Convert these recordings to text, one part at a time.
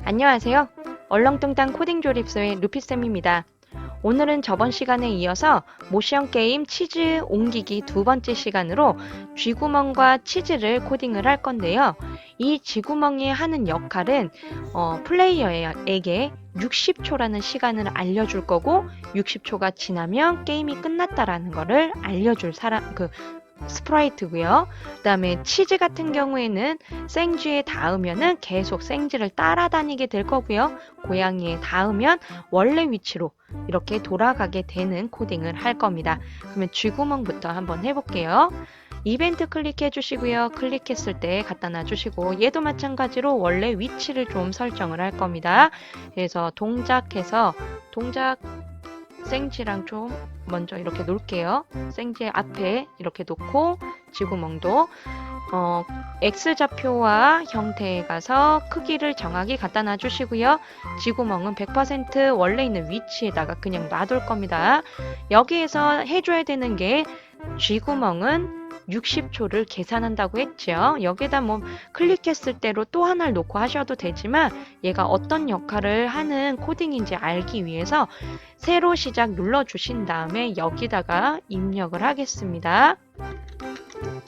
안녕하세요. 얼렁뚱땅 코딩 조립소의 루피쌤입니다. 오늘은 저번 시간에 이어서 모션 게임 치즈 옮기기 두 번째 시간으로 쥐구멍과 치즈를 코딩을 할 건데요. 이 쥐구멍이 하는 역할은 플레이어에게 60초라는 시간을 알려줄 거고 60초가 지나면 게임이 끝났다라는 거를 알려줄 스프라이트고요. 그 다음에 치즈 같은 경우에는 생쥐에 닿으면은 계속 생쥐를 따라다니게 될 거고요. 고양이에 닿으면 원래 위치로 이렇게 돌아가게 되는 코딩을 할 겁니다. 그러면 쥐구멍부터 한번 해볼게요. 이벤트 클릭해 주시고요. 클릭했을 때 갖다 놔주시고 얘도 마찬가지로 원래 위치를 좀 설정을 할 겁니다. 그래서 동작 생쥐랑 좀 먼저 이렇게 놓을게요. 생쥐 앞에 이렇게 놓고 쥐구멍도 X좌표와 형태에 가서 크기를 정확히 갖다 놔주시고요. 쥐구멍은 100% 원래 있는 위치에다가 그냥 놔둘 겁니다. 여기에서 해줘야 되는 게 쥐구멍은 60초를 계산한다고 했죠. 여기다 클릭했을 때로 또 하나를 놓고 하셔도 되지만 얘가 어떤 역할을 하는 코딩인지 알기 위해서 새로 시작 눌러주신 다음에 여기다가 입력을 하겠습니다.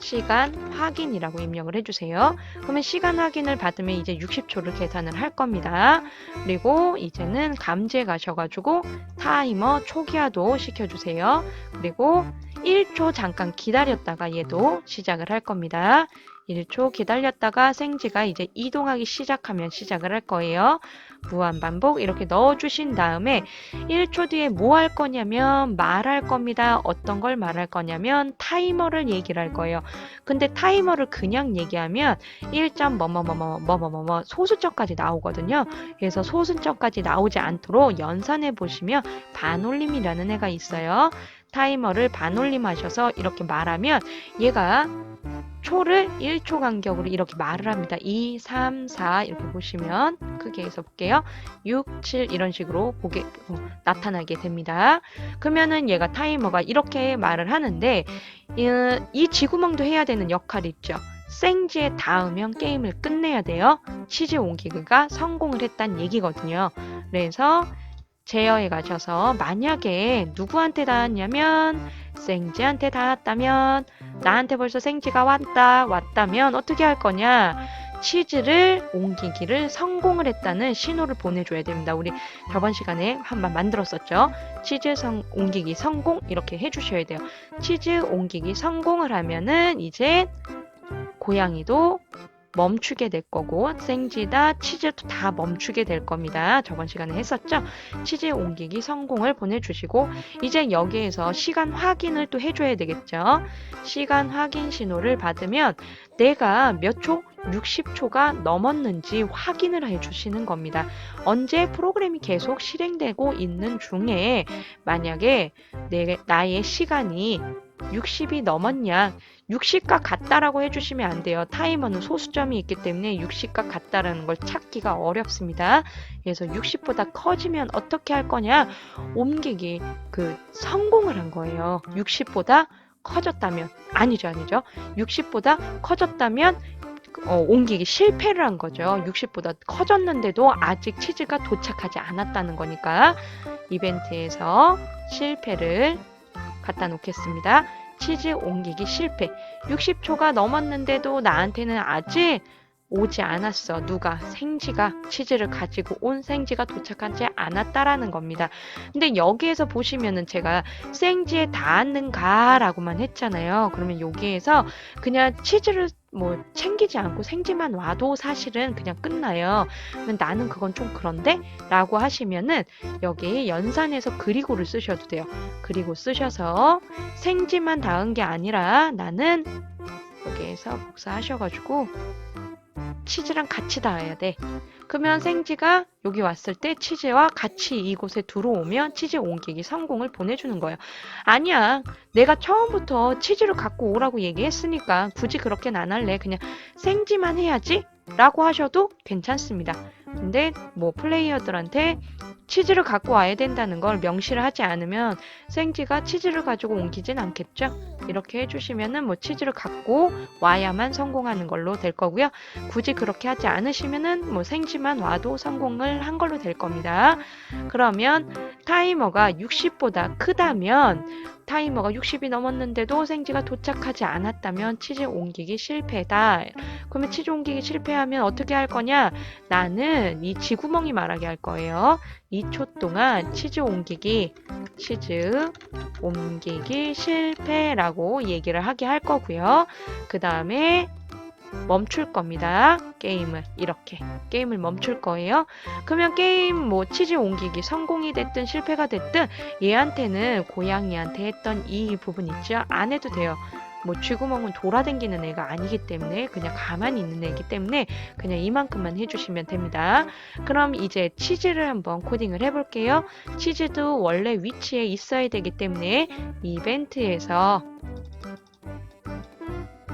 시간 확인이라고 입력을 해주세요. 그러면 시간 확인을 받으면 이제 60초를 계산을 할 겁니다. 그리고 이제는 감지에 가셔가지고 타이머 초기화도 시켜주세요. 그리고 1초 잠깐 기다렸다가 얘도 시작을 할 겁니다. 1초 기다렸다가 생쥐가 이제 이동하기 시작하면 시작을 할 거예요. 무한반복 이렇게 넣어주신 다음에 1초 뒤에 뭐 할 거냐면 말할 겁니다. 어떤 걸 말할 거냐면 타이머를 얘기를 할 거예요. 근데 타이머를 그냥 얘기하면 1점 뭐뭐뭐뭐뭐뭐뭐 소수점까지 나오거든요. 그래서 소수점까지 나오지 않도록 연산해 보시면 반올림이라는 애가 있어요. 타이머를 반올림 하셔서 이렇게 말하면 얘가 초를 1초 간격으로 이렇게 말을 합니다. 2, 3, 4 이렇게 보시면 크게 해서 볼게요. 6, 7 이런 식으로 나타나게 됩니다. 그러면은 얘가 타이머가 이렇게 말을 하는데 이 쥐구멍도 해야 되는 역할이 있죠. 생쥐에 닿으면 게임을 끝내야 돼요. 치즈 옮기기가 성공을 했다는 얘기거든요. 그래서 제어에 가셔서 만약에 누구한테 닿았냐면 생쥐한테 닿았다면 나한테 벌써 생쥐가 왔다면 어떻게 할 거냐? 치즈를 옮기기를 성공을 했다는 신호를 보내줘야 됩니다. 우리 저번 시간에 한번 만들었었죠. 치즈 옮기기 성공 이렇게 해주셔야 돼요. 치즈 옮기기 성공을 하면은 이제 고양이도 멈추게 될 거고 생쥐다 치즈도 다 멈추게 될 겁니다. 저번 시간에 했었죠. 치즈 옮기기 성공을 보내주시고 이제 여기에서 시간 확인을 또 해줘야 되겠죠. 시간 확인 신호를 받으면 내가 몇 초? 60초가 넘었는지 확인을 해주시는 겁니다. 언제 프로그램이 계속 실행되고 있는 중에 만약에 나의 시간이 60이 넘었냐 60과 같다라고 해주시면 안 돼요. 타이머는 소수점이 있기 때문에 60과 같다라는 걸 찾기가 어렵습니다. 그래서 60보다 커지면 어떻게 할 거냐 옮기기 성공을 한 거예요. 60보다 커졌다면 아니죠 60보다 커졌다면 옮기기 실패를 한 거죠. 60보다 커졌는데도 아직 치즈가 도착하지 않았다는 거니까 이벤트에서 실패를 갖다 놓겠습니다. 치즈 옮기기 실패. 60초가 넘었는데도 나한테는 아직 오지 않았어. 누가? 생쥐가 치즈를 가지고 온 생쥐가 도착하지 않았다라는 겁니다. 근데 여기에서 보시면은 제가 생쥐에 닿았는가 라고만 했잖아요. 그러면 여기에서 그냥 치즈를 챙기지 않고 생쥐만 와도 사실은 그냥 끝나요. 나는 그건 좀 그런데? 라고 하시면은 여기 연산해서 그리고를 쓰셔도 돼요. 그리고 쓰셔서 생쥐만 닿은 게 아니라 나는 여기에서 복사하셔가지고 치즈랑 같이 닿아야 돼. 그러면 생지가 여기 왔을 때 치즈와 같이 이곳에 들어오면 치즈 옮기기 성공을 보내주는 거예요. 아니야, 내가 처음부터 치즈를 갖고 오라고 얘기했으니까 굳이 그렇게는 안 할래. 그냥 생지만 해야지 라고 하셔도 괜찮습니다. 근데 뭐 플레이어들한테 치즈를 갖고 와야 된다는 걸 명시를 하지 않으면 생지가 치즈를 가지고 옮기진 않겠죠. 이렇게 해주시면은 뭐 치즈를 갖고 와야만 성공하는 걸로 될 거고요. 굳이 그렇게 하지 않으시면은 뭐 생지만 와도 성공을 한 걸로 될 겁니다. 그러면 타이머가 60보다 크다면, 타이머가 60이 넘었는데도 생지가 도착하지 않았다면 치즈 옮기기 실패다. 그러면 치즈 옮기기 실패하면 어떻게 할 거냐? 나는 이 쥐구멍이 말하게 할 거예요. 2초 동안 치즈 옮기기 실패라고 얘기를 하게 할 거고요. 그 다음에 멈출 겁니다. 게임을 멈출 거예요. 그러면 게임 뭐 치즈 옮기기 성공이 됐든 실패가 됐든 얘한테는 고양이한테 했던 이 부분 있죠? 안 해도 돼요. 뭐 쥐구멍은 돌아다니는 애가 아니기 때문에 그냥 가만히 있는 애이기 때문에 그냥 이만큼만 해주시면 됩니다. 그럼 이제 치즈를 한번 코딩을 해볼게요. 치즈도 원래 위치에 있어야 되기 때문에 이벤트에서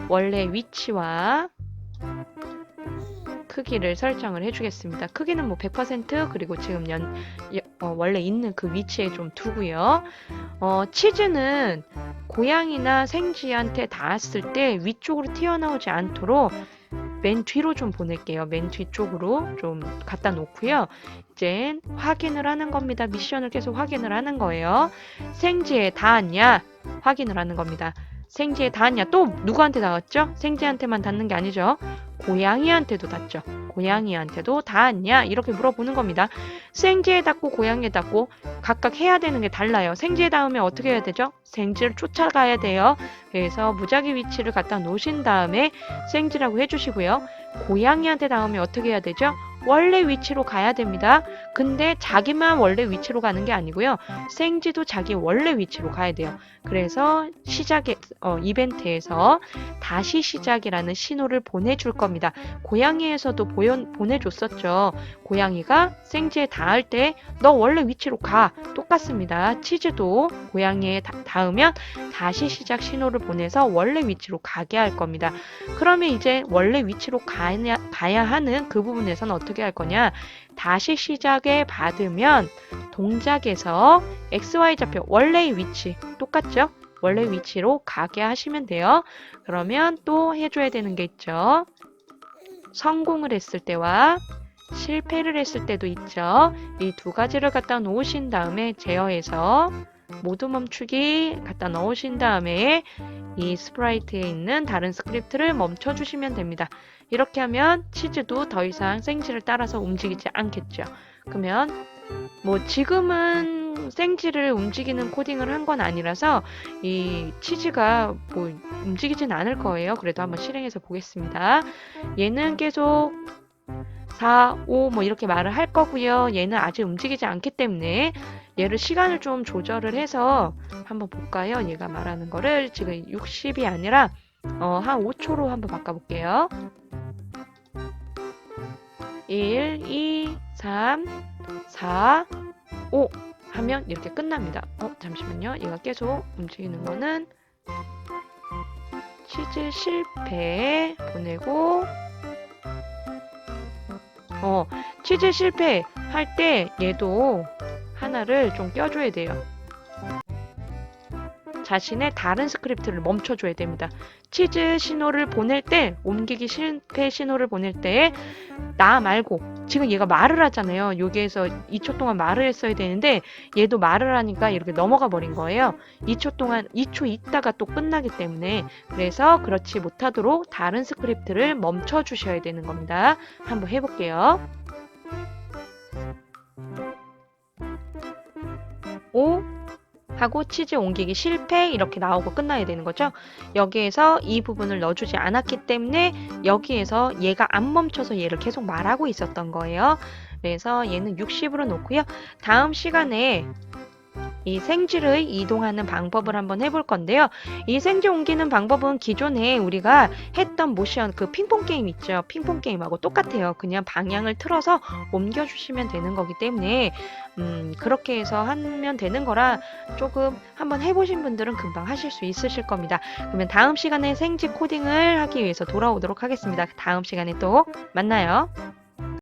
원래 위치와 크기를 설정을 해주겠습니다. 크기는 뭐 100% 그리고 지금 원래 있는 그 위치에 좀 두고요. 치즈는 고양이나 생쥐한테 닿았을 때 위쪽으로 튀어나오지 않도록 맨 뒤로 좀 보낼게요. 맨 뒤쪽으로 좀 갖다 놓고요. 이제 확인을 하는 겁니다. 미션을 계속 확인을 하는 거예요. 생쥐에 닿았냐? 확인을 하는 겁니다. 생쥐에 닿았냐? 또 누구한테 닿았죠? 생쥐한테만 닿는 게 아니죠. 고양이한테도 닿죠. 고양이한테도 닿았냐? 이렇게 물어보는 겁니다. 생쥐에 닿고 고양이에 닿고 각각 해야 되는 게 달라요. 생쥐에 닿으면 어떻게 해야 되죠? 생쥐를 쫓아가야 돼요. 그래서 무작위 위치를 갖다 놓으신 다음에 생쥐라고 해주시고요. 고양이한테 닿으면 어떻게 해야 되죠? 원래 위치로 가야 됩니다. 근데 자기만 원래 위치로 가는 게 아니고요. 생쥐도 자기 원래 위치로 가야 돼요. 그래서 이벤트에서 다시 시작이라는 신호를 보내줄 겁니다. 고양이에서도 보내줬었죠. 고양이가 생쥐에 닿을 때 너 원래 위치로 가. 똑같습니다. 치즈도 고양이에 닿으면 다시 시작 신호를 보내서 원래 위치로 가게 할 겁니다. 그러면 이제 원래 위치로 가야 하는 그 부분에서는 어떻게 할 거냐? 다시 시작에 받으면 동작에서 XY 좌표 원래의 위치 똑같죠? 원래 위치로 가게 하시면 돼요. 그러면 또 해줘야 되는 게 있죠. 성공을 했을 때와 실패를 했을 때도 있죠. 이 두 가지를 갖다 놓으신 다음에 제어해서 모두 멈추기 갖다 넣으신 다음에 이 스프라이트에 있는 다른 스크립트를 멈춰주시면 됩니다. 이렇게 하면 치즈도 더 이상 생쥐를 따라서 움직이지 않겠죠. 그러면 뭐 지금은 생쥐를 움직이는 코딩을 한 건 아니라서 이 치즈가 뭐 움직이진 않을 거예요. 그래도 한번 실행해서 보겠습니다. 얘는 계속 4, 5 뭐 이렇게 말을 할 거고요. 얘는 아직 움직이지 않기 때문에 얘를 시간을 좀 조절을 해서 한번 볼까요? 얘가 말하는 거를 지금 60이 아니라 한 5초로 한번 바꿔볼게요. 1, 2, 3, 4, 5 하면 이렇게 끝납니다. 잠시만요. 얘가 계속 움직이는 거는 치즈 실패 보내고 치즈 실패 할 때 얘도 하나를 좀 껴줘야 돼요. 자신의 다른 스크립트를 멈춰줘야 됩니다. 치즈 신호를 보낼 때, 옮기기 실패 신호를 보낼 때 나 말고 지금 얘가 말을 하잖아요. 여기에서 2초 동안 말을 했어야 되는데 얘도 말을 하니까 이렇게 넘어가 버린 거예요. 2초 있다가 또 끝나기 때문에 그래서 그렇지 못하도록 다른 스크립트를 멈춰 주셔야 되는 겁니다. 한번 해볼게요. 5 하고 치즈 옮기기 실패 이렇게 나오고 끝나야 되는 거죠. 여기에서 이 부분을 넣어주지 않았기 때문에 여기에서 얘가 안 멈춰서 얘를 계속 말하고 있었던 거예요. 그래서 얘는 60으로 놓고요. 다음 시간에 이 생지를 이동하는 방법을 한번 해볼 건데요. 이 생지 옮기는 방법은 기존에 우리가 했던 모션 그 핑퐁 게임 있죠. 핑퐁 게임하고 똑같아요. 그냥 방향을 틀어서 옮겨주시면 되는 거기 때문에 그렇게 해서 하면 되는 거라 조금 한번 해보신 분들은 금방 하실 수 있으실 겁니다. 그러면 다음 시간에 생지 코딩을 하기 위해서 돌아오도록 하겠습니다. 다음 시간에 또 만나요.